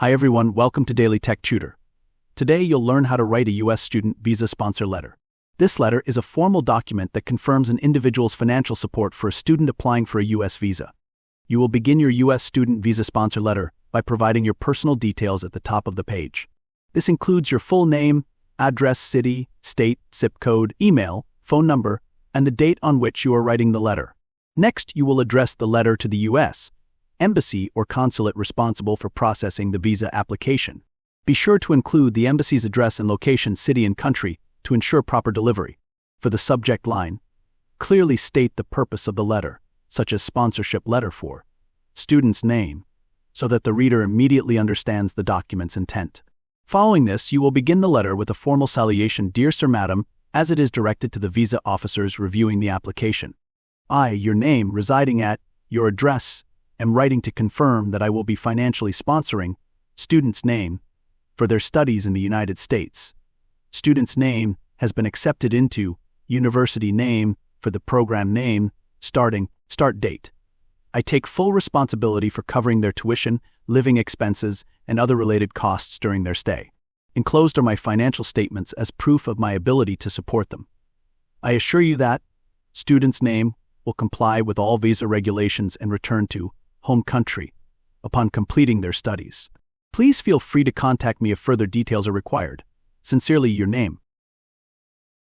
Hi everyone, welcome to Daily Tech Tutor. Today you'll learn how to write a U.S. student visa sponsor letter. This letter is a formal document that confirms an individual's financial support for a student applying for a U.S. visa. You will begin your U.S. student visa sponsor letter by providing your personal details at the top of the page. This includes your full name, address, city, state, zip code, email, phone number, and the date on which you are writing the letter. Next, you will address the letter to the U.S. embassy or consulate responsible for processing the visa application. Be sure to include the embassy's address and location, city and country to ensure proper delivery. For the subject line, clearly state the purpose of the letter, such as sponsorship letter for student's name, so that the reader immediately understands the document's intent. Following this, you will begin the letter with a formal salutation, "Dear Sir, Madam," as it is directed to the visa officers reviewing the application. I, your name, residing at your address, am writing to confirm that I will be financially sponsoring student's name for their studies in the United States. Student's name has been accepted into university name for the program name, start date. I take full responsibility for covering their tuition, living expenses, and other related costs during their stay. Enclosed are my financial statements as proof of my ability to support them. I assure you that student's name will comply with all visa regulations and return to home country upon completing their studies. Please feel free to contact me if further details are required. Sincerely, your name.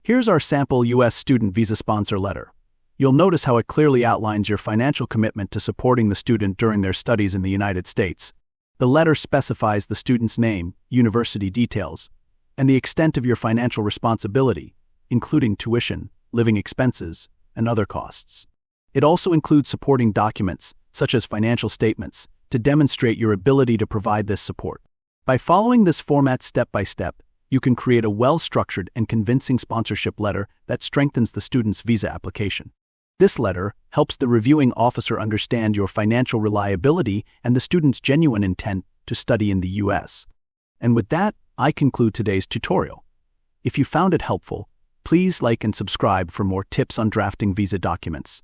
Here's our sample U.S. student visa sponsor letter. You'll notice how it clearly outlines your financial commitment to supporting the student during their studies in the United States. The letter specifies the student's name, university details, and the extent of your financial responsibility, including tuition, living expenses, and other costs. It also includes supporting documents, such as financial statements, to demonstrate your ability to provide this support. By following this format step by step, you can create a well-structured and convincing sponsorship letter that strengthens the student's visa application. This letter helps the reviewing officer understand your financial reliability and the student's genuine intent to study in the U.S. And with that, I conclude today's tutorial. If you found it helpful, please like and subscribe for more tips on drafting visa documents.